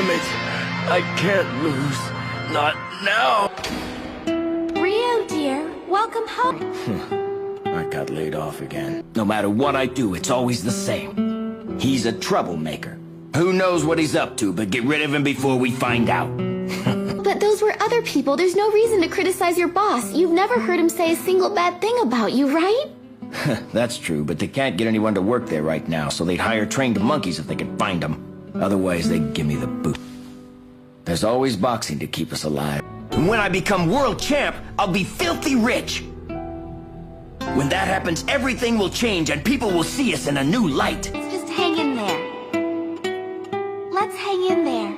damn it! I can't lose. Not now. Rio, dear, welcome home. I got laid off again. No matter what I do, it's always the same. He's a troublemaker. Who knows what he's up to, but get rid of him before we find out. But those were other people. There's no reason to criticize your boss. You've never heard him say a single bad thing about you, right? That's true, but they can't get anyone to work there right now, so they'd hire trained monkeys if they could find them. Otherwise, they'd give me the boot. There's always boxing to keep us alive. And when I become world champ, I'll be filthy rich. When that happens, everything will change and people will see us in a new light. Just hang in there. Let's hang in there.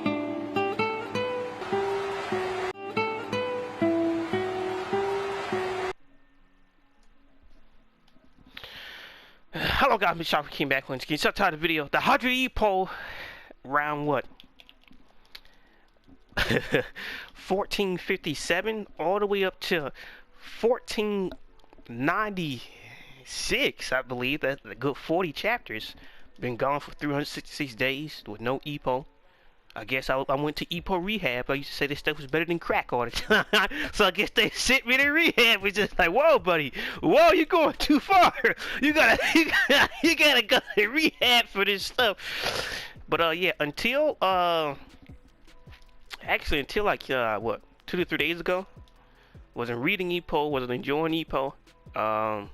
Hello guys, Mr. Sharp came back once again. Subtitle of the video, the 100 Ippo round what? 1457 all the way up to 1496, I believe. That's a good 40 chapters. Been gone for 366 days with no Ippo. I guess I went to Ippo rehab. I used to say this stuff was better than crack all the time. So I guess they sent me to rehab. It's just like, whoa, buddy, whoa, you're going too far. You gotta go to rehab for this stuff. But yeah, until actually until like what, 2 to 3 days ago, wasn't reading Ippo, wasn't enjoying Ippo. I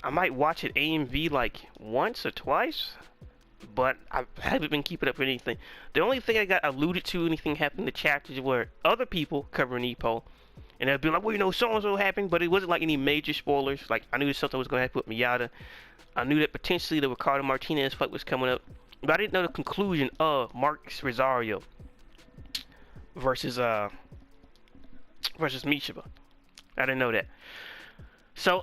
might watch it AMV like once or twice. But I haven't been keeping up with anything. The only thing I got alluded to, anything happened in the chapters were other people covering Ippo. And they'd be like, well, you know, so-and-so happened, but it wasn't like any major spoilers. Like, I knew something was going to happen with Miyata. I knew that potentially the Ricardo Martinez fight was coming up. But I didn't know the conclusion of Marcus Rosario versus Mishiba. I didn't know that. So,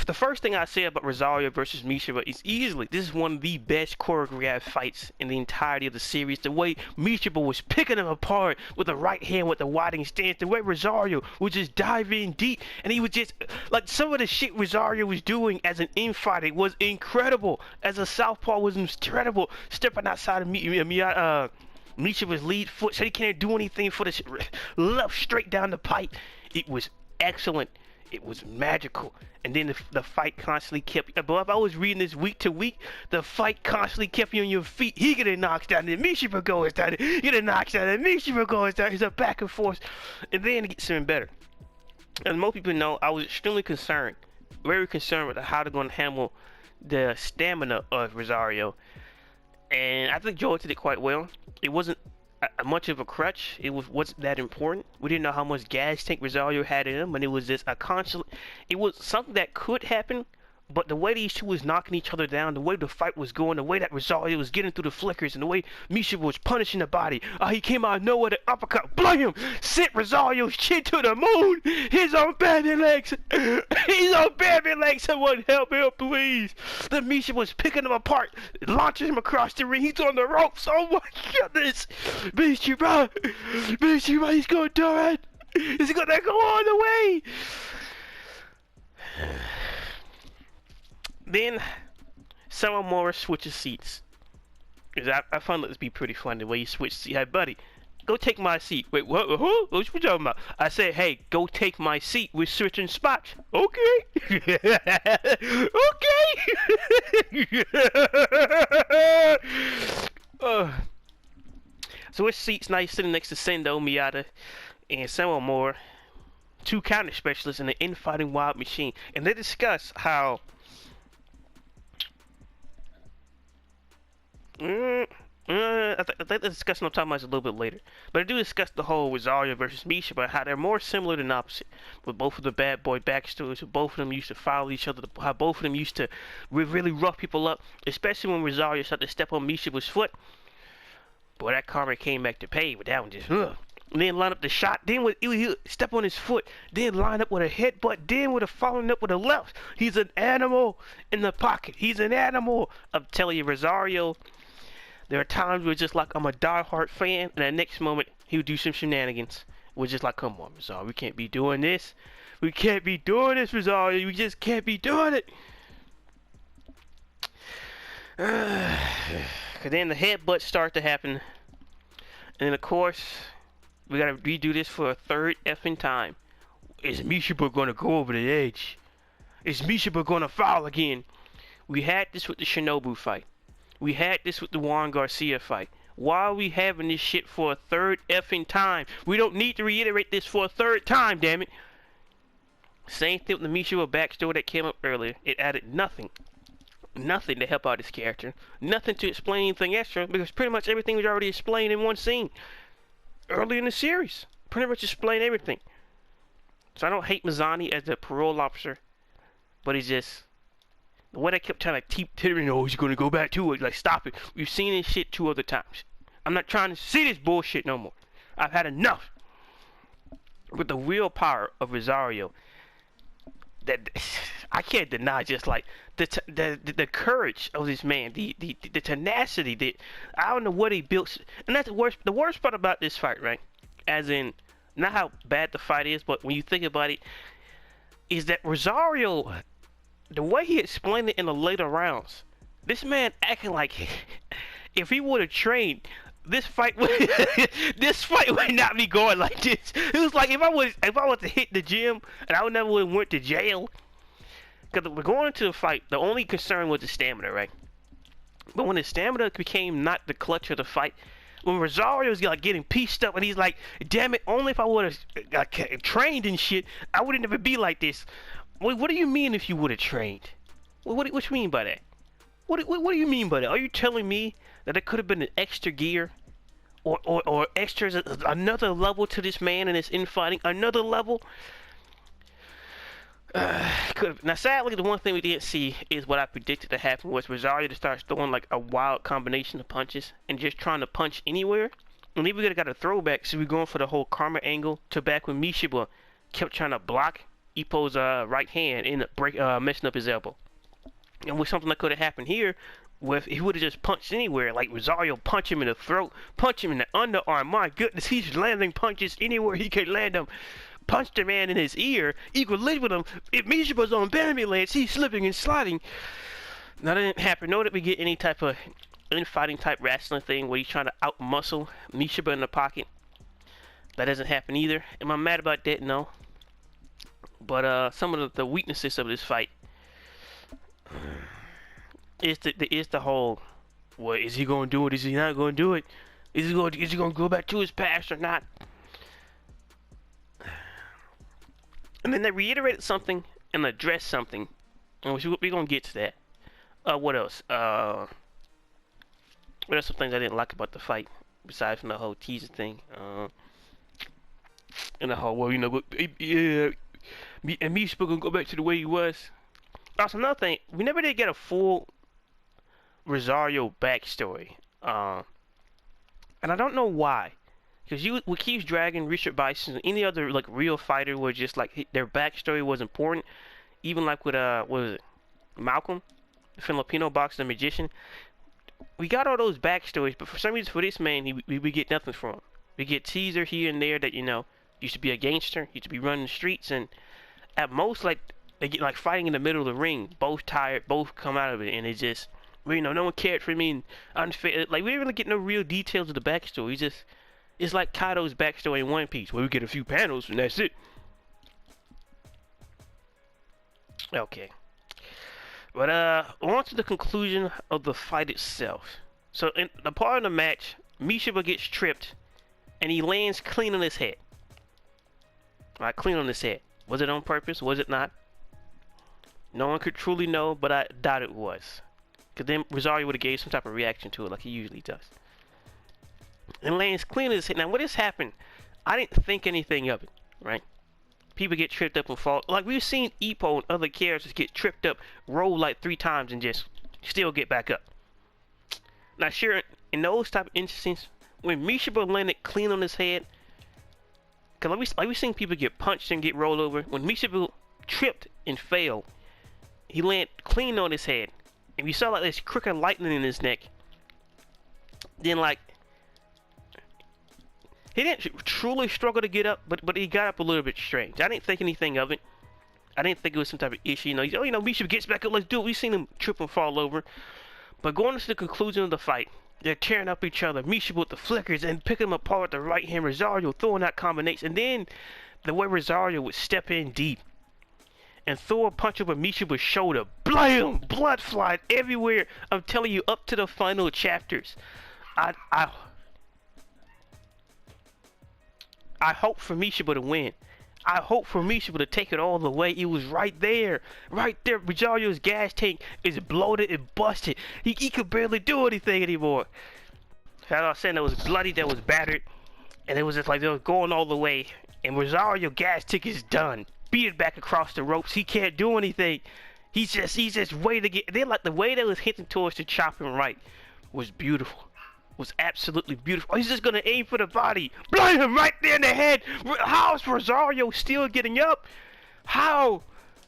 the first thing I say about Rosario versus Mishiba is easily, this is one of the best choreographed fights in the entirety of the series. The way Mishiba was picking him apart with the right hand with the wide stance, the way Rosario would just dive in deep, and he was just, like, some of the shit Rosario was doing as an infighter was incredible. As a southpaw was incredible, stepping outside of Mishiba's lead foot, so he can't do anything for the left straight down the pipe. It was excellent. It was magical. And then the fight constantly kept, but if I was reading this week to week, the fight constantly kept you on your feet. He getting knocked down, and Mishiba goes down, he getting knocked down, and Mishiba goes down. It's a back and forth. And then it gets even better. As most people know, I was extremely concerned, very concerned with how they're going to handle the stamina of Rosario. And I think Joel did it quite well. It wasn't much of a crutch. It wasn't that important. We didn't know how much gas tank Rosario had in him, and it was just a constant. It was something that could happen, but the way these two was knocking each other down, the way the fight was going, the way that Rosario was getting through the flickers, and the way Mishiba was punishing the body. He came out of nowhere, the uppercut, blam! Sent Rosario's chin to the moon. He's on bandit legs. He's on bandit legs. Someone help me, please. The Mishiba was picking him apart, launching him across the ring. He's on the ropes. Oh my goodness, Mishiba, he's gonna do it. He's gonna go all the way. Then, someone more switches seats. I found that to be pretty fun, the way you switch seats. Hey, buddy, go take my seat. Wait, what? What you talking about? I said, hey, go take my seat. We're switching spots. Okay. Okay. Switch seats. Now you're sitting next to Sendo, Miyata, and someone more. Two counter specialists in the infighting wild machine. And they discuss how I think the discussion I'm talking about is a little bit later. But I do discuss the whole Rosario versus Mishiba, how they're more similar than opposite. With both of the bad boy backstories, both of them used to follow each other, how both of them used to really rough people up, especially when Rosario started to step on Mishiba's foot. Boy, that karma came back to pay, but that one just, And then line up the shot, then he step on his foot, then line up with a headbutt, then with a following up with a left. He's an animal in the pocket. He's an animal. I'm telling you, Rosario. There are times where it's just like I'm a diehard fan, and the next moment he would do some shenanigans. We're just like, come on, Rosario, we can't be doing this. We can't be doing this, Rosario. We just can't be doing it. Because Cause then the headbutts start to happen. And of course, we gotta redo this for a third effing time. Is Mishima gonna go over the edge? Is Mishima gonna foul again? We had this with the Shinobu fight. We had this with the Juan Garcia fight. Why are we having this shit for a third effing time? We don't need to reiterate this for a third time, damn it. Same thing with the Mishima backstory that came up earlier. It added nothing. Nothing to help out his character. Nothing to explain anything extra, because pretty much everything was already explained in one scene. Early in the series. Pretty much explained everything. So I don't hate Mizani as the parole officer, but he's just... The way they kept trying to keep telling, oh, he's going to go back to it. Like, stop it. We've seen this shit 2 other times. I'm not trying to see this bullshit no more. I've had enough. With the willpower of Rosario, that I can't deny, just like the courage of this man, the tenacity. I don't know what he built. And that's the worst part about this fight, right? As in, not how bad the fight is, but when you think about it, is that Rosario... The way he explained it in the later rounds, this man acting like if he would have trained, this fight would not be going like this. It was like if I was to hit the gym and I never would have went to jail. Because we're going into the fight, the only concern was the stamina, right? But when the stamina became not the clutch of the fight, when Rosario was like getting pieced up and he's like, damn it, only if I would have trained and shit, I wouldn't ever be like this. What do you mean if you would have trained? What do you mean by that? What do you mean by that? Are you telling me that it could have been an extra gear? Or extras, another level to this man and his infighting? Another level? Now, sadly, the one thing we didn't see is what I predicted to happen, was Rosario to start throwing like a wild combination of punches and just trying to punch anywhere. And then we could have got a throwback, so we're going for the whole karma angle to back when Mishiba kept trying to block Ippo's right hand and messing up his elbow. And with something that could have happened here, if he would have just punched anywhere, like Rosario punch him in the throat, punch him in the underarm. My goodness, he's landing punches anywhere he can land them. Punch the man in his ear, equilibrium him. If Mishiba's on Bandcamp lands, he's slipping and sliding. Now that didn't happen. Nor did we get any type of infighting type wrestling thing where he's trying to out-muscle Mishiba in the pocket. That doesn't happen either. Am I mad about that? No. But some of the weaknesses of this fight is the whole, well, is he going to do it? Is he not going to do it? Is he going to go back to his past or not? And then they reiterated something and addressed something, and we're going to get to that. What else? What are some things I didn't like about the fight besides from the whole teaser thing? And the whole, well, you know, and me gonna go back to the way he was. Also, another thing, we never did get a full Rosario backstory, and I don't know why. Because what keeps dragging Richard Bison and any other like real fighter was just like their backstory was important. Even like with what was it, Malcolm, the Filipino boxer, the magician. We got all those backstories, but for some reason for this man, we get nothing from him. We get teaser here and there that, you know, used to be a gangster, used to be running the streets, and at most, like, they get like fighting in the middle of the ring, both tired, both come out of it, and it's just, well, you know, no one cared for me, and unfair. Like, we didn't really get no real details of the backstory. It's like Kaido's backstory in One Piece, where we get a few panels and that's it. Okay. But on to the conclusion of the fight itself. So in the part of the match, Mishiba gets tripped, and he lands clean on his head. Right, clean on his head. Was it on purpose? Was it not? No one could truly know, but I doubt it was. Because then Rosario would have gave some type of reaction to it like he usually does. And lands clean on his head. Now, when this happened, I didn't think anything of it, right? People get tripped up and fall. Like, we've seen Ippo and other characters get tripped up, roll like 3 times, and just still get back up. Now, sure, in those type of instances, when Mishiba landed clean on his head, because like we've seen people get punched and get rolled over. When Mishiba tripped and fell, he landed clean on his head. And you saw like this crooked lightning in his neck. Then like, he didn't truly struggle to get up, but he got up a little bit strange. I didn't think anything of it. I didn't think it was some type of issue. You know, Mishiba gets back up, let's do it. We've seen him trip and fall over. But going into the conclusion of the fight, They're tearing up each other. Misha with the flickers and picking them apart with the right hand. Rosario throwing that combination. And then the way Rosario would step in deep and throw a punch over Misha's shoulder. Blam! Blood flying everywhere. I'm telling you, up to the final chapters. I hope for Misha to win. I hope for Misha to take it all the way. It was right there. Right there. Rosario's gas tank is bloated and busted. He could barely do anything anymore. As I was saying, it was bloody, that was battered. And it was just like they were going all the way. And Rosario's gas tank is done. Beat it back across the ropes. He can't do anything. He's just waiting to get. They're like the way they was hinting towards the chopping right was beautiful. Was absolutely beautiful. Oh, he's just gonna aim for the body. Blind him right there in the head. How's Rosario still getting up? How?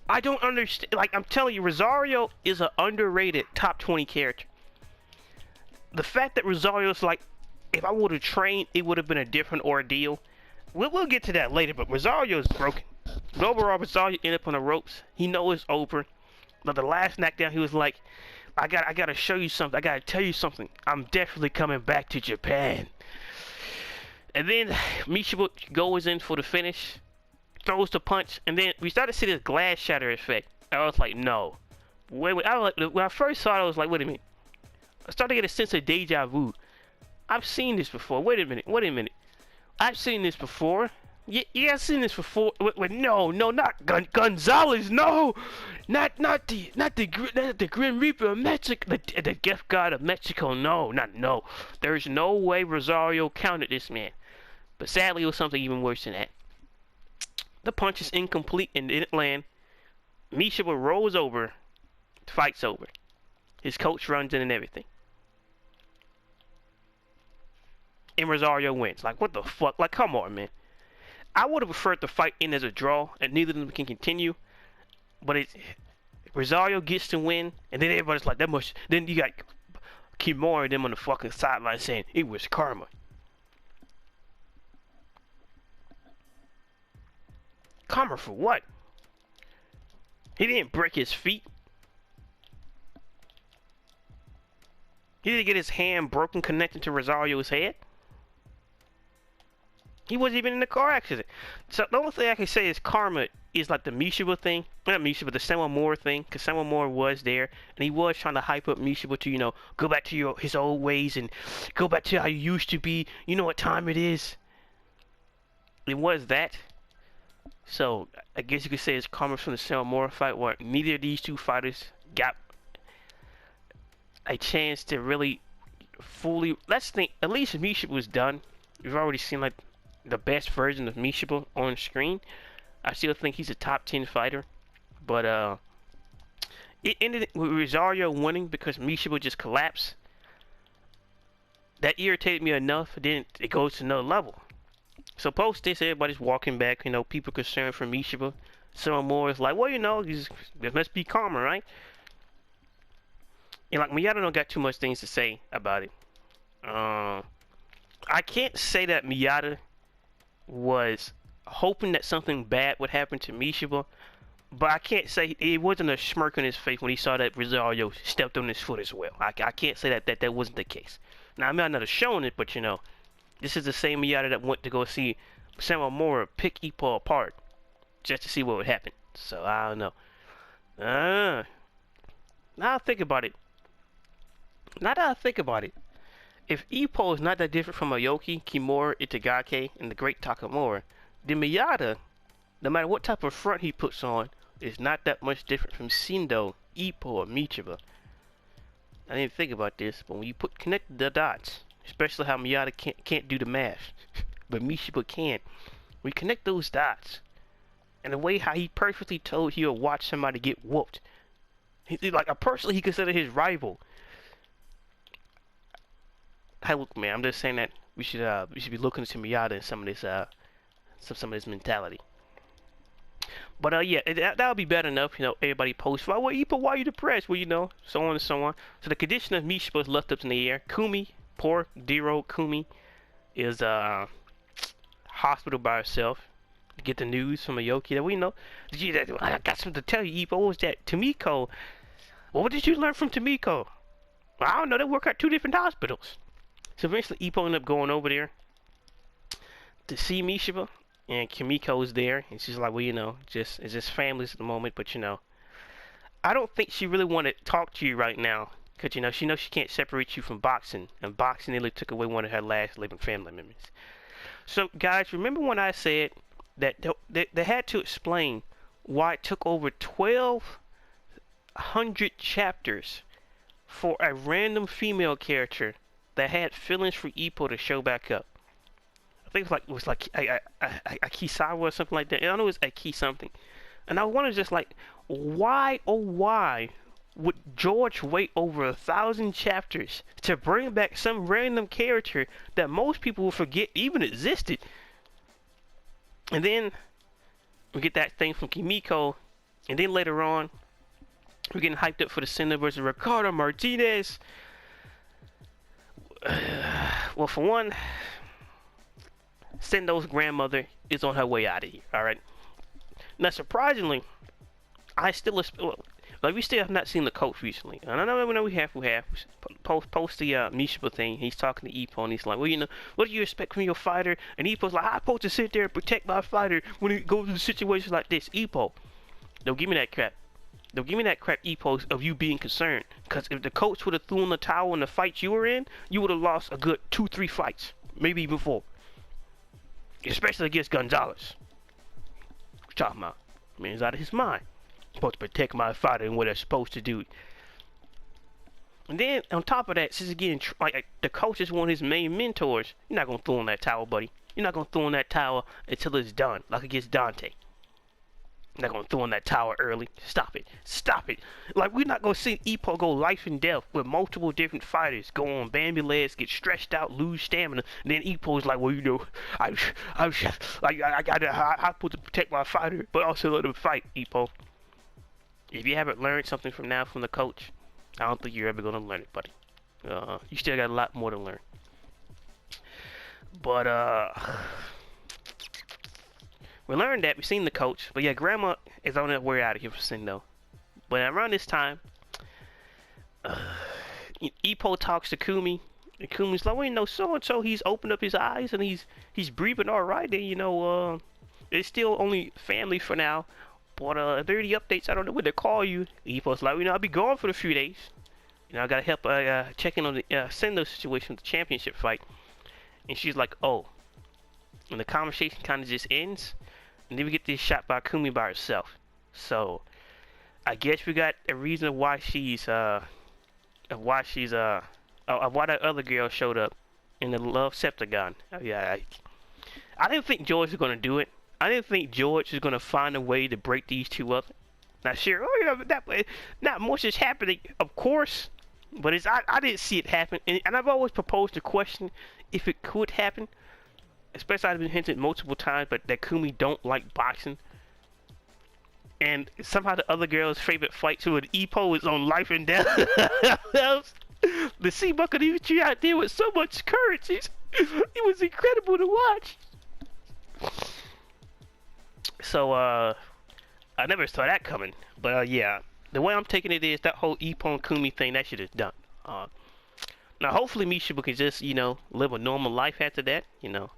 I don't understand. Like, I'm telling you, Rosario is an underrated top 20 character. The fact that Rosario's like, if I would have trained, it would have been a different ordeal. We'll get to that later, but Rosario's broken. But overall, Rosario ended up on the ropes. He knows it's over. But the last knockdown, he was like, I gotta show you something. I gotta tell you something. I'm definitely coming back to Japan. And then Misha goes in for the finish, throws the punch, and then we started to see this glass shatter effect. I was like, no. Wait. When I first saw it, I was like, wait a minute. I started to get a sense of deja vu. I've seen this before. Wait a minute. I've seen this before. Yeah, I've seen this before. Wait, no, not Gonzalez. No, not the Grim Reaper of Mexico, the Death God of Mexico. No. There's no way Rosario countered this man. But sadly, it was something even worse than that. The punch is incomplete and didn't land. Misha rolls over. The fight's over. His coach runs in and everything. And Rosario wins. Like, what the fuck? Like, come on, man. I would have preferred the fight end as a draw, and neither of them can continue. But Rosario gets to win, and then everybody's like, that much. Then you got Kimura and them on the fucking sideline saying it was karma. Karma for what? He didn't break his feet. He didn't get his hand broken connected to Rosario's head. He wasn't even in the car accident. So the only thing I can say is karma is like the Mishiba thing. Not Mishiba, the Samuel Moore thing. Because Samuel Moore was there. And he was trying to hype up Mishiba to, you know, go back to his old ways. And go back to how you used to be. You know what time it is. It was that. So I guess you could say it's karma from the Samuel Moore fight. Where neither of these two fighters got a chance to really fully... Let's think. At least Mishiba was done. We've already seen like the best version of Mishiba on screen. I still think he's a top 10 fighter, but it ended with Rosario winning because Mishiba just collapsed. That irritated me enough. Then it goes to another level. So post this, everybody's walking back. You know, people concerned for Mishiba. Some more is like, well, you know, there must be karma, right? And like Miyata don't got too much things to say about it. I can't say that Miyata was hoping that something bad would happen to Mishiba, but I can't say it wasn't a smirk on his face when he saw that Rosario stepped on his foot as well. I can't say that wasn't the case. Now I might not have shown it, but you know, this is the same Miyata that went to go see Samuel Moore pick Ippo apart just to see what would happen. So I don't know. Now I think about it. Now that I think about it, if Ippo is not that different from Aoki, Kimura, Itagaki, and the great Takamura, then Miyata, no matter what type of front he puts on, is not that much different from Shindo, Ippo, or Michiba. I didn't think about this, but when you connect the dots, especially how Miyata can't do the math, but Mishiba can. We connect those dots, and the way how he perfectly told he'll watch somebody get whooped. Like a person he considered his rival. Hey, look, man, I'm just saying that we should be looking into Miyata and some of this mentality. But yeah, that'll be bad enough. You know, everybody posts, well, Ippo, why are you depressed? Well, you know, so on and so on. So the condition of Mishiba is left up in the air. Kumi, poor Dero Kumi, is hospital by herself. Get the news from Aoki that we know. I got something to tell you, Ippo. What was that? Tomiko. What did you learn from Tomiko? I don't know, they work at 2 different hospitals. So eventually Ippo ended up going over there to see Mishima, and Kimiko's there, and she's like, well, you know, it's just families at the moment, but you know, I don't think she really wanted to talk to you right now, because you know she knows she can't separate you from boxing, and boxing nearly took away one of her last living family members. So guys, remember when I said that they had to explain why it took over 1,200 chapters for a random female character that had feelings for Ippo to show back up? I think it was like Akisawa or something like that. I don't know, it was Aki something. And I wonder just like, why, oh why, would George wait over 1,000 chapters to bring back some random character that most people will forget even existed? And then we get that thing from Kimiko, and then later on, we're getting hyped up for the Cinder versus Ricardo Martinez. Well, for one, Sendo's grandmother is on her way out of here, alright? Now, surprisingly, we still have not seen the coach recently. And I know we have post the Mishima thing. He's talking to Ippo, and he's like, well, you know, what do you expect from your fighter? And Ippo's like, I'm supposed to sit there and protect my fighter when it goes into situations like this. Ippo, don't give me that crap. Don't give me that crap, Ippo, of you being concerned. Because if the coach would have thrown the towel in the fight you were in, you would have lost a good 2-3 fights. Maybe even 4. Especially against Gonzalez. What you talking about? I mean, he's out of his mind. Supposed to protect my fighter and what they're supposed to do. And then, on top of that, since again, like the coach is one of his main mentors, you're not going to throw in that towel, buddy. You're not going to throw in that towel until it's done, like against Dante. You're not going to throw in that towel early. Stop it. Stop it. Like, we're not going to see Ippo go life and death with multiple different fighters go on Bambi legs, get stretched out, lose stamina. And then Ippo's like, well, you know, I supposed to protect my fighter, but also let him fight, Ippo. If you haven't learned something from the coach, I don't think you're ever going to learn it, buddy. You still got a lot more to learn. But, we learned that. We've seen the coach. But yeah, Grandma is on her way out of here for Sendo. But around this time, Ippo talks to Kumi. And Kumi's like, well, you know, so-and-so, he's opened up his eyes and he's breathing all right. And, you know, it's still only family for now. But if there are any updates, I don't know when to call you. Ippo's like, you know, I'll be gone for a few days. You know, I gotta help check in on the Sendo situation with the championship fight. And she's like, oh. And the conversation kind of just ends. And then we get this shot by Kumi by herself. So, I guess we got a reason why why that other girl showed up in the Love Septagon. Yeah, I didn't think George was gonna do it. I didn't think George was gonna find a way to break these two up. Not sure. Oh, you know, not much is happening, of course. But I didn't see it happen, and I've always proposed the question if it could happen. Especially, I've been hinted multiple times, but that Kumi don't like boxing. And somehow the other girl's favorite fight to an Ippo is on life and death. The sea bucket he was out there with so much courage. It was incredible to watch. So, I never saw that coming. But, yeah. The way I'm taking it is that whole Ippo and Kumi thing, that shit is done. Now, hopefully Mishima can just, you know, live a normal life after that, you know.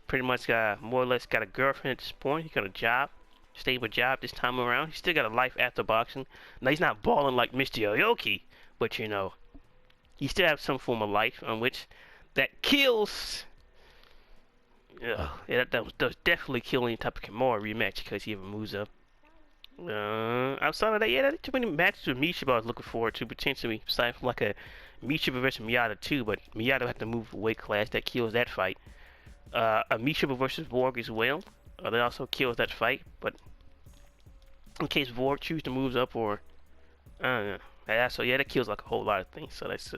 Pretty much more or less got a girlfriend at this point. He got a job, stable job this time around. He still got a life after boxing. Now he's not balling like Mr. Aoki, but you know, he still has some form of life on which that kills. Yeah, that does definitely kill any type of Kimura rematch because he ever moves up. Outside of that, yeah, too many matches with Mishima I was looking forward to potentially. Aside from like a Mishima versus Miyata too, but Miyata have to move a weight class that kills that fight. A Mishima versus Vorg as well. That also kills that fight, but in case Vorg chooses to move up or so yeah, that kills like a whole lot of things. So that's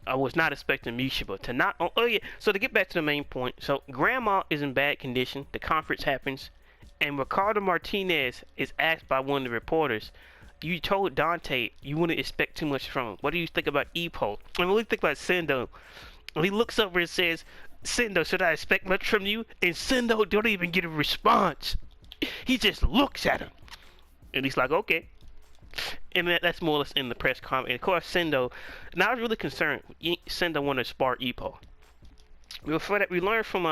I was not expecting Mishima to not. Oh yeah. So to get back to the main point, so Grandma is in bad condition. The conference happens, and Ricardo Martinez is asked by one of the reporters, you told Dante you wouldn't expect too much from him. What do you think about Ippo? And what do you think about Sendo? And he looks over and says, Sendo, should I expect much from you? And Sendo don't even get a response. He just looks at him. And he's like, okay. And that's more or less in the press comment. And of course, Sendo. Now I was really concerned. Sendo wanted to spar Ippo. Before that, we learned from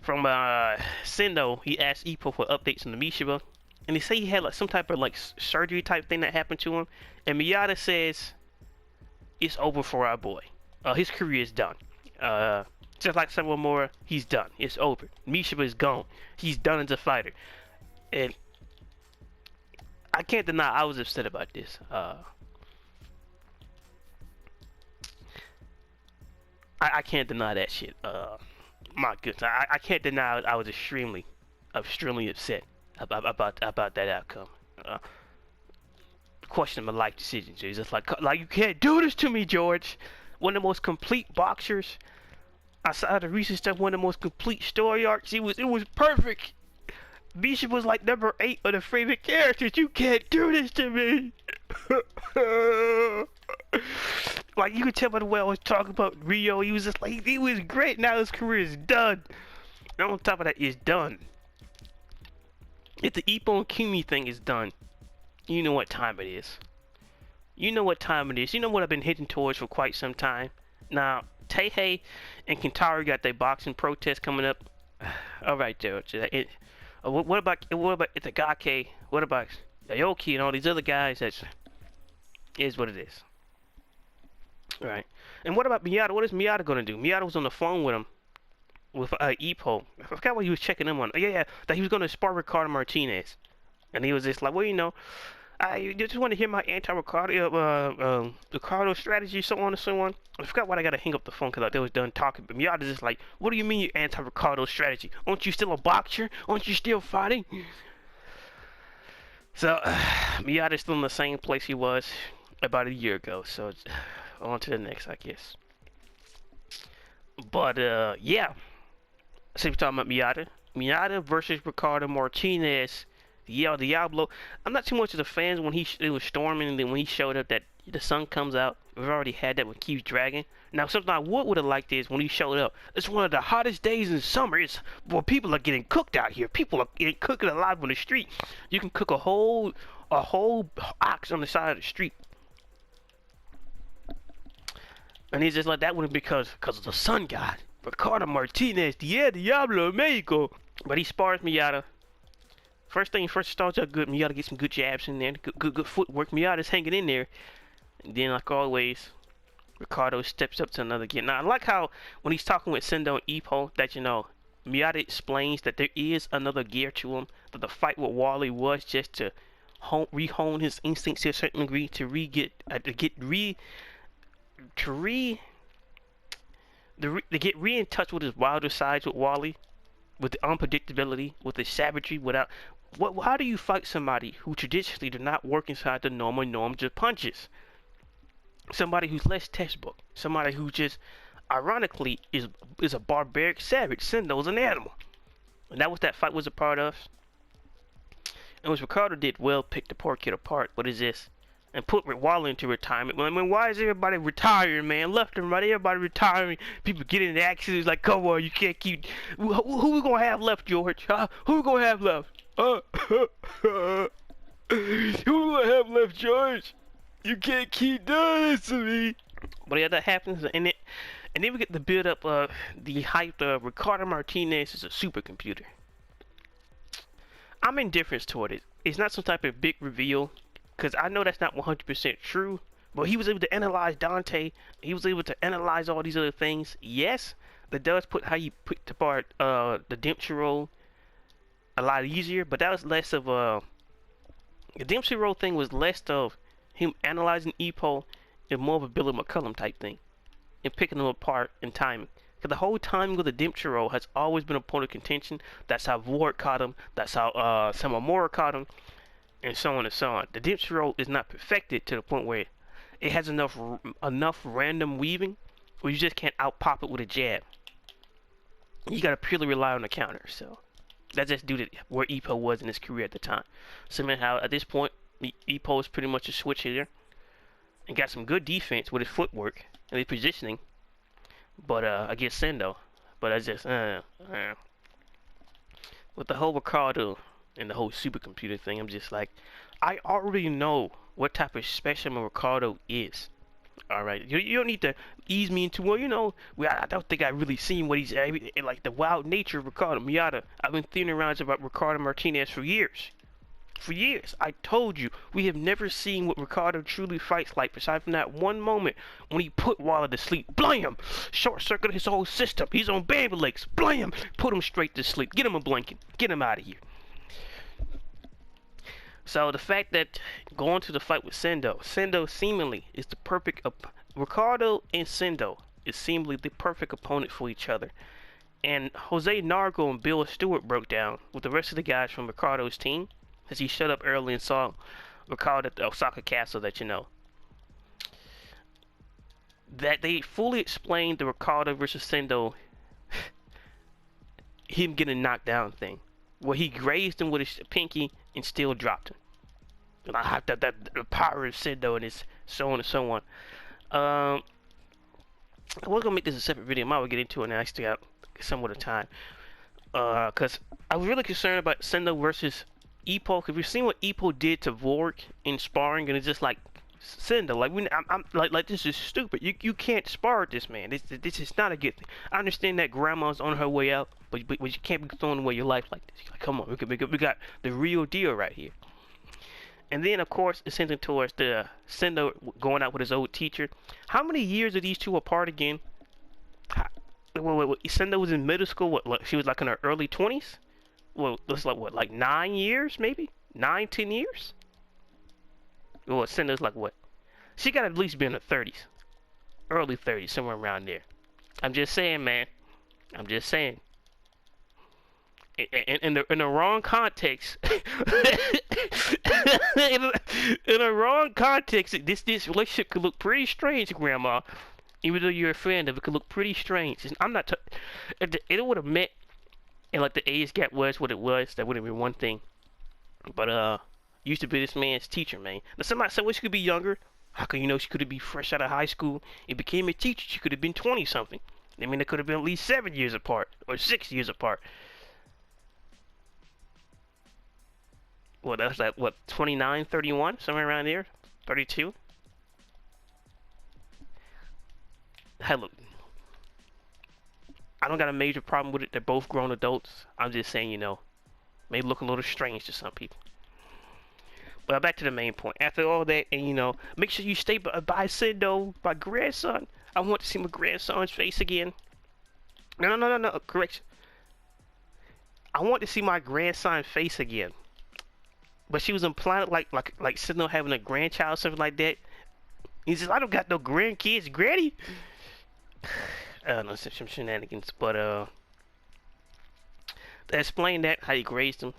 Sendo. He asked Ippo for updates on the Mishiba, and they say he had like some type of like surgery type thing that happened to him. And Miyata says it's over for our boy. His career is done. Just like several more, he's done. It's over. Mishiba is gone. He's done as a fighter. And I can't deny I was upset about this. I can't deny that shit. My goodness, I can't deny I was extremely upset about that outcome. Questioning my life decisions. It's just like you can't do this to me, George. One of the most complete boxers. Outside the recent stuff, one of the most complete story arcs. It was perfect. Bishop was like number 8 of the favorite characters. You can't do this to me. Like, you could tell by the way I was talking about Rio. He was just like, he was great. Now his career is done. And on top of that, it's done. If the Ippo and Kimi thing is done, you know what time it is. You know what time it is. You know what I've been hitting towards for quite some time. Now, Teihei and Kentaro got their boxing protest coming up. All right, George. What about Itagaki? What about Aoki and all these other guys? That is what it is. All right. And what about Miyata? What is Miyata gonna do? Miyata was on the phone with him, with Ippo. I forgot what he was checking him on. Yeah, that he was gonna spar Ricardo Martinez, and he was just like, well, you know, I just want to hear my anti-Ricardo Ricardo strategy, so on and so on. I forgot why I gotta hang up the phone because they was done talking. But Miyata's just like, what do you mean your anti-Ricardo strategy? Aren't you still a boxer? Aren't you still fighting? So Miyata's still in the same place he was about a year ago. So it's on to the next, I guess. But yeah. So we're talking about Miyata. Miyata versus Ricardo Martinez. El Diablo. I'm not too much of the fans when it was storming, and then when he showed up that the sun comes out. We've already had that with Keith Dragon. Now, something I would have liked is when he showed up. It's one of the hottest days in summer. It's where people are getting cooked out here. People are getting cooked alive on the street. You can cook a whole ox on the side of the street. And he's just like, that wouldn't because of the sun god. Ricardo Martinez, El Diablo Mexico. But he spars Miyata. First thing first, starts out good. Miyata get some good jabs in there. Good footwork. Miyata's hanging in there. And then, like always, Ricardo steps up to another gear. Now, I like how when he's talking with Sendo and Ippo, that, you know, Miyata explains that there is another gear to him. That the fight with Wally was just to re-hone his instincts to a certain degree, to get re in touch with his wilder sides with Wally, with the unpredictability, with the savagery, without. How do you fight somebody who traditionally do not work inside the normal norms of punches? Somebody who's less textbook. Somebody who just, ironically, is a barbaric savage. Sendo's an animal. And that was that fight was a part of. And what Ricardo did well, pick the poor kid apart. What is this? And put Wally into retirement. I mean, why is everybody retiring, man? Left and right, everybody retiring. People get in accidents like, come on, you can't keep. Who we gonna have left, George? Huh? Who we gonna have left? Who we gonna have left, George? You can't keep doing this to me. But yeah, that happens, and then we get the build up the hype of Ricardo Martinez is a supercomputer. I'm indifferent toward it. It's not some type of big reveal, because I know that's not 100% true. But he was able to analyze Dante. He was able to analyze all these other things. Yes, that does put how you put apart the Dempsey role a lot easier. But that was less of a. The Dempsey role thing was less of him analyzing Ippo and more of a Billy McCullum type thing, and picking them apart in timing. Because the whole timing of the Dempsey role has always been a point of contention. That's how Ward caught him. That's how Samamura caught him, and so on and so on. The Dempsey role is not perfected to the point where it has enough random weaving where you just can't out pop it with a jab. You gotta purely rely on the counter. So that's just due to where Ippo was in his career at the time. Somehow at this point, Ippo is pretty much a switch hitter and got some good defense with his footwork and his positioning. But against Sendo, but I just with the whole Ricardo and the whole supercomputer thing, I'm just like, I already know what type of specimen Ricardo is. Alright, you don't need to ease me into, well, I don't think I've really seen what he's, like the wild nature of Ricardo Miata. I've been thinking around about Ricardo Martinez for years. For years, I told you, we have never seen what Ricardo truly fights like, aside from that one moment when he put Waller to sleep. Blam! Short circuit his whole system. He's on baby legs. Blam! Put him straight to sleep. Get him a blanket. Get him out of here. So the fact that going to the fight with Sendo seemingly is the perfect, Ricardo and Sendo is seemingly the perfect opponent for each other. And Jose Nargo and Bill Stewart broke down with the rest of the guys from Ricardo's team, as he shut up early and saw Ricardo at the Osaka Castle, that that they fully explained the Ricardo versus Sendo, him getting knocked down thing, where he grazed him with his pinky and still dropped him. And I hyped up that the power of Sendo and his so on and so on. I was gonna make this a separate video. I might get into it now. I still got somewhat of time. Cause I was really concerned about Sendo versus Ippo. Cause we've seen what Ippo did to Vork in sparring, and it's just like Sendo. Like I'm like this is stupid. You can't spar with this man. This is not a good thing. I understand that grandma's on her way out, but you can't be throwing away your life like this. Like, come on, we got the real deal right here. And then, of course, it's hinting towards the Sendo going out with his old teacher. How many years are these two apart again? Sendo was in middle school. She was like in her early 20s? Well, it's like, like 9 years, maybe? 9, 10 years? Well, Sendo's like, what? She got to at least be in her 30s. Early 30s, somewhere around there. I'm just saying, man. I'm just saying. In the wrong context, in the wrong context, this relationship could look pretty strange, Grandma. Even though you're a fan of it, could look pretty strange. I'm not. If it would have met, and like the age gap was what it was, that would have been one thing. But used to be this man's teacher, man. Now somebody said, well, she could be younger. How can you know she could be fresh out of high school and became a teacher? She could have been 20 something. I mean, they could have been at least 7 years apart or 6 years apart. Well, that's like, what, 29, 31? Somewhere around there? 32? Hey, look. I don't got a major problem with it. They're both grown adults. I'm just saying, may look a little strange to some people. But back to the main point. After all that, and, make sure you stay by Sendo, my grandson. I want to see my grandson's face again. No. Correction. I want to see my grandson's face again. But she was implying like Sendo having a grandchild or something like that. He says, I don't got no grandkids, Granny. I don't know, some shenanigans. But they explained that, how he grazed him.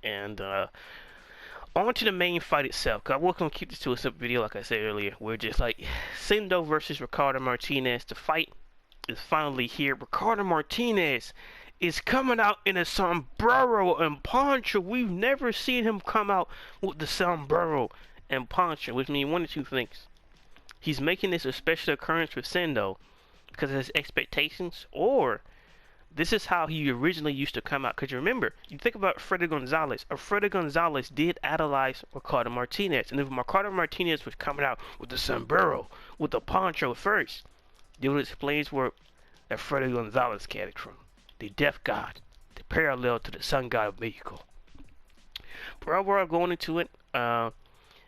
And on to the main fight itself. Cause I was gonna keep this to a simple video, like I said earlier. We're just like Sendo versus Ricardo Martinez. The fight is finally here. Ricardo Martinez is coming out in a sombrero and poncho. We've never seen him come out with the sombrero and poncho, which means one of two things. He's making this a special occurrence with Sendo because of his expectations, or this is how he originally used to come out. Because you remember, you think about Freddy Gonzalez. Freddy Gonzalez did idolize Ricardo Martinez. And if Ricardo Martinez was coming out with the sombrero, with the poncho first, then it explains where that Freddy Gonzalez came from. The death god, the parallel to the sun god of Mexico. But overall, going into it, the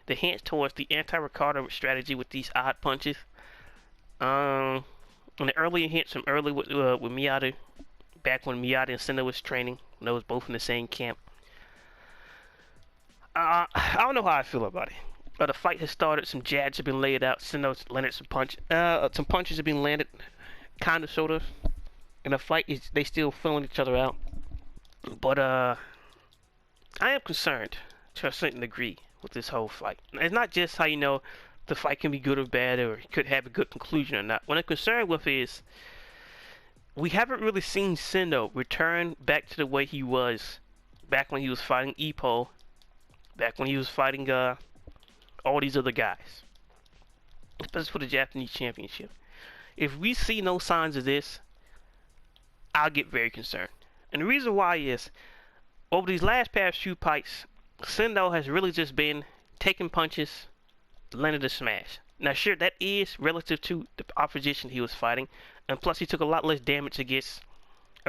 hints towards the anti-Ricardo strategy with these odd punches. And the earlier hints from early with Miata, back when Miata and Sendo was training, when they was both in the same camp. I don't know how I feel about it. The fight has started. Some jabs have been laid out. Sendo's landed some punches have been landed, kind of, sort of. And the fight is, they still filling each other out. But I am concerned to a certain degree with this whole fight. It's not just how the fight can be good or bad, or could have a good conclusion or not. What I'm concerned with is we haven't really seen Sendo return back to the way he was back when he was fighting Ippo, back when he was fighting all these other guys, especially for the Japanese championship. If we see no signs of this, I'll get very concerned. And the reason why is over these last past few fights, Sendo has really just been taking punches, landing the smash. Now, sure, that is relative to the opposition he was fighting, and plus he took a lot less damage against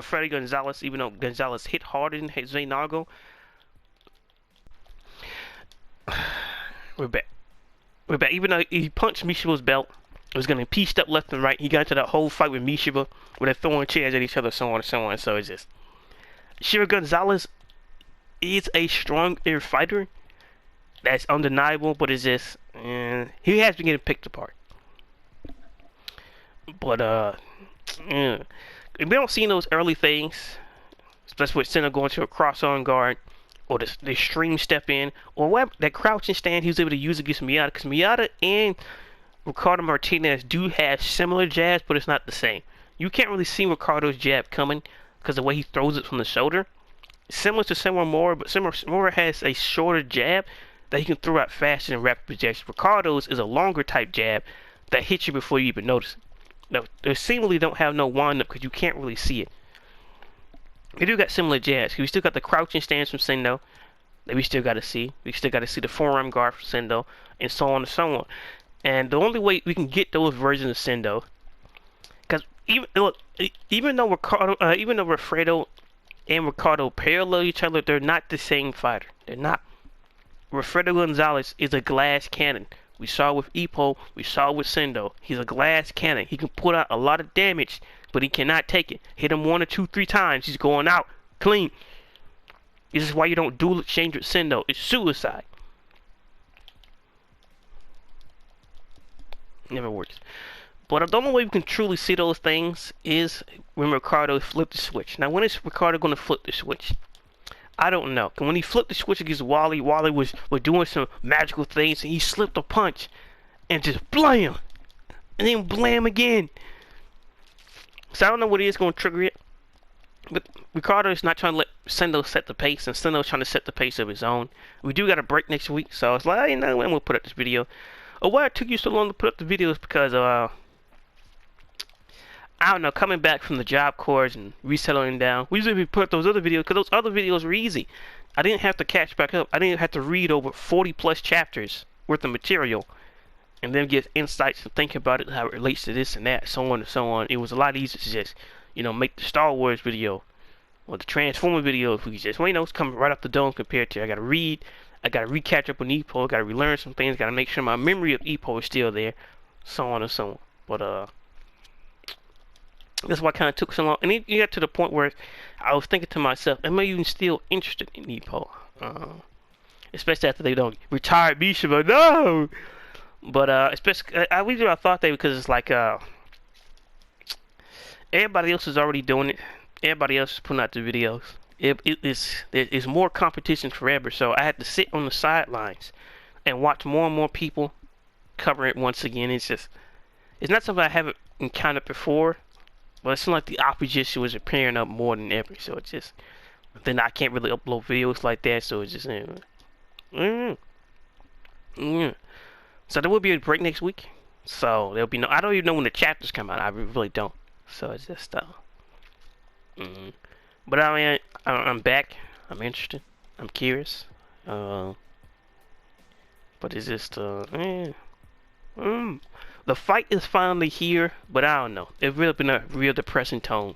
Freddy Gonzalez, even though Gonzalez hit harder than Jose Nargo. We're back. We're back. Even though he punched Mishiba's belt, it was getting pieced up left and right. He got into that whole fight with Mishiba, where they're throwing chairs at each other, so on and so on. So it's just, Shira Gonzalez is a strong air fighter. That's undeniable, but it's just, he has been getting picked apart. But, we don't see those early things, especially with Senna going to a cross-on guard, or the extreme step in, or what, that crouching stand he was able to use against Miyata, because Miyata and Ricardo Martinez do have similar jabs, but it's not the same. You can't really see Ricardo's jab coming, because the way he throws it from the shoulder. Similar to Senna Mora, but Senna Mora has a shorter jab that he can throw out faster than rapid projection. Ricardo's is a longer type jab that hits you before you even notice it. Now, they seemingly don't have no wind-up because you can't really see it. We do got similar jabs. We still got the crouching stance from Sendo that we still got to see. We still got to see the forearm guard from Sendo, and so on and so on. And the only way we can get those versions of Sendo, because even though Wilfredo and Ricardo parallel each other, they're not the same fighter. They're not. Wilfredo Gonzalez is a glass cannon. We saw with Ippo, we saw with Sendo. He's a glass cannon. He can put out a lot of damage, but he cannot take it. Hit him 1 or 2, 3 times, he's going out clean. This is why you don't dual exchange with Sendo. It's suicide. Never works. But the only way we can truly see those things is when Ricardo flipped the switch. Now, when is Ricardo going to flip the switch? I don't know. When he flipped the switch against Wally, Wally was doing some magical things, and he slipped a punch, and just blam, and then blam again. So I don't know what it is going to trigger it. But Ricardo is not trying to let Sendo set the pace, and Sendo's trying to set the pace of his own. We do got a break next week, so it's like, you know, I'm going to put up this video. Why it took you so long to put up the videos because I don't know, coming back from the job corps and resettling down. We usually put up those other videos because those other videos were easy. I didn't have to catch back up. I didn't have to read over 40 plus chapters worth of material and then get insights and think about it, how it relates to this and that, so on and so on. It was a lot easier to just, you know, make the Star Wars video or the Transformer video. If we just, well, you know, it's coming right off the dome compared to, I got to read, I got to recatch up on Ippo, I got to relearn some things, got to make sure my memory of Ippo is still there, so on and so on. But, that's why it kind of took so long. And it got to the point where I was thinking to myself, am I even still interested in Ippo? Especially after they don't retire Mishiba. No! But, especially, I thought that because it's like, everybody else is already doing it. Everybody else is putting out the videos. It's more competition forever. So I had to sit on the sidelines and watch more and more people cover it once again. It's just, it's not something I haven't encountered before. But it seemed like the opposition was appearing up more than ever, so it's just, then I can't really upload videos like that, so it's just, So there will be a break next week, so there'll be no, I don't even know when the chapters come out, I really don't, so it's just, but I mean, I'm back, I'm interested, I'm curious, but it's just, the fight is finally here, but I don't know. It's really been a real depressing tone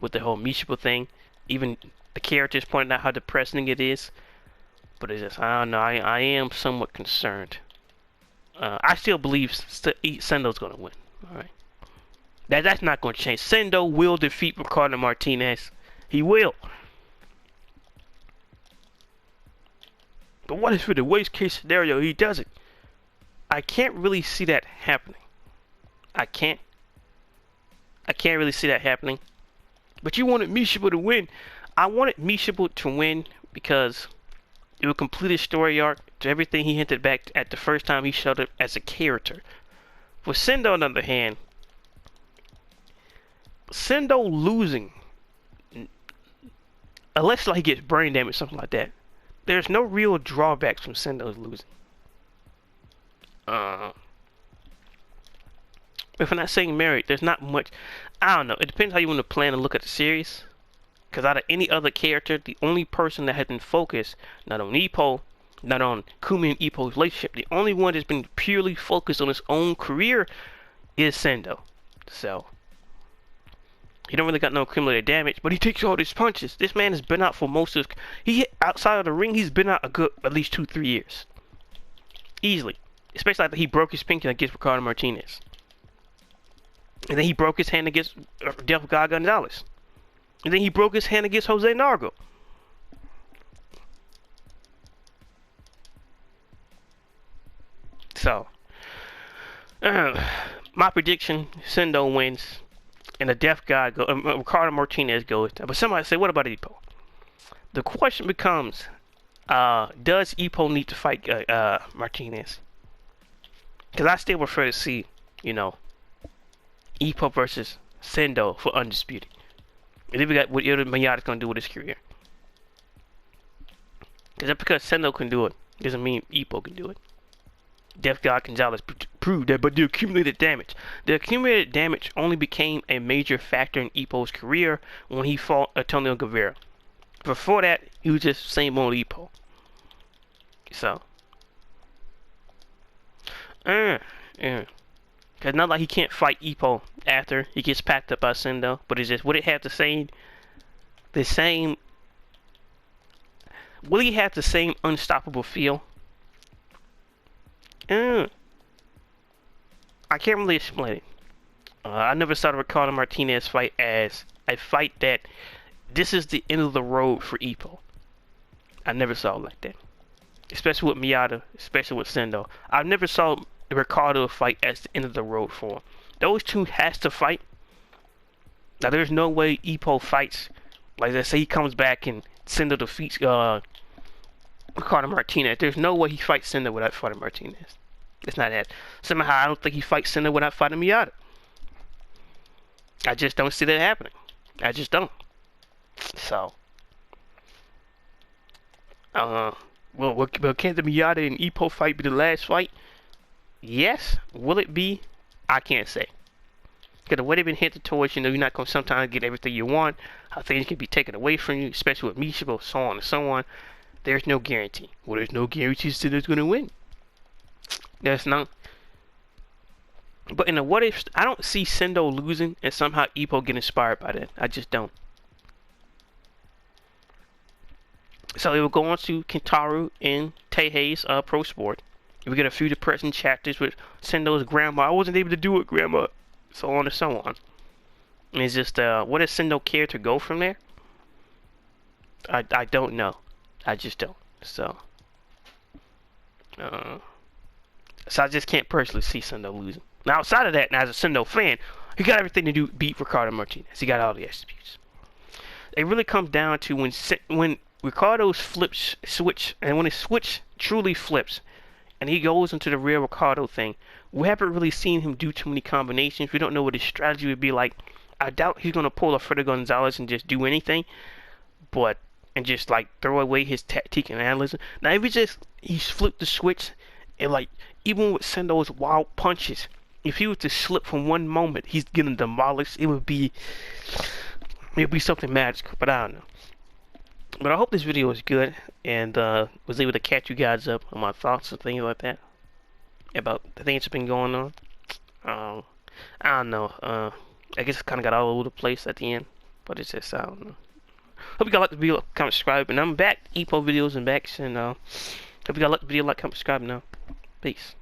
with the whole Mishiba thing. Even the characters pointed out how depressing it is. But it's just, I don't know. I am somewhat concerned. I still believe Sendo's going to win. Alright. That's not going to change. Sendo will defeat Ricardo Martinez. He will. But what if for the worst case scenario he doesn't? I can't really see that happening. I can't really see that happening. But you wanted Mishiba to win. I wanted Mishiba to win because it would complete his story arc to everything he hinted back at the first time he showed up as a character. For Sendo, on the other hand, Sendo losing, unless like he gets brain damage, something like that, there's no real drawbacks from Sendo losing. If I'm not saying merit, there's not much. I don't know. It depends how you want to plan and look at the series. Because out of any other character, the only person that has been focused, not on Ippo, not on Kumi and Ippo's relationship, the only one that's been purely focused on his own career is Sendo. So, he don't really got no accumulated damage, but he takes all these punches. This man has been out for most of outside of the ring, he's been out a good at least 2-3 years. Easily. Especially after he broke his pinky against Ricardo Martinez. And then he broke his hand against Del Gonzalez. And then he broke his hand against Jose Nargo. So, my prediction, Sendo wins. And the Death God, Ricardo Martinez goes down. But somebody say, what about Ippo? The question becomes, does Ippo need to fight Martinez? Because I still prefer to see, you know, Ippo versus Sendo for Undisputed. And then we got what Miyata's going to do with his career. Because just because Sendo can do it, doesn't mean Ippo can do it. Death God Gonzalez proved that, but the accumulated damage. The accumulated damage only became a major factor in Ippo's career when he fought Antonio Guevara. Before that, he was just same old Ippo. So. Because not like he can't fight Ippo after he gets packed up by Sendo, but it's just, would it have the same, will he have the same unstoppable feel? I can't really explain it. I never saw the Ricardo Martinez fight as a fight that this is the end of the road for Ippo. I never saw it like that. Especially with Miyata, especially with Sendo. I never saw Ricardo fight as the end of the road for him. Those two has to fight. Now there's no way Ippo fights. Like let's say he comes back and Sendo defeats Ricardo Martinez. There's no way he fights Sendo without fighting Martinez. It's not that. Somehow I don't think he fights Sendo without fighting Miyata. I just don't see that happening. I just don't. So, well, can the Miyata and Ippo fight be the last fight? Yes. Will it be? I can't say. Because the way they've been hinted towards, you know, you're not going to sometimes get everything you want. How things can be taken away from you, especially with Michigo, so on and so on. There's no guarantee. Well, there's no guarantee Sendo's going to win. There's none. But in the what if, I don't see Sendo losing and somehow Ippo get inspired by that. I just don't. So it will go on to Kentaro and Teihei's Pro Sport. We get a few depressing chapters with Sendo's grandma. I wasn't able to do it, grandma. So on and so on. And it's just, what does Sendo care to go from there? I don't know. I just don't. So I just can't personally see Sendo losing. Now outside of that, now as a Sendo fan, he got everything to do beat Ricardo Martinez. He got all the attributes. It really comes down to when Ricardo's switch, and when his switch truly flips, and he goes into the real Ricardo thing, we haven't really seen him do too many combinations. We don't know what his strategy would be like. I doubt he's gonna pull a Freddy Gonzalez and just do anything, and just like throw away his tactique and analysis. Now if he's flipped the switch, and like even with Sendo's wild punches, if he was to slip from one moment, he's getting demolished. It'd be something magical, but I don't know. But I hope this video was good and was able to catch you guys up on my thoughts and things like that about the things that have been going on. I don't know. I guess it kind of got all over the place at the end, but it's just, I don't know. Hope you guys like the video, comment, subscribe, and I'm back. Ippo videos and backs, and hope you guys like the video, like, comment, subscribe now. Peace.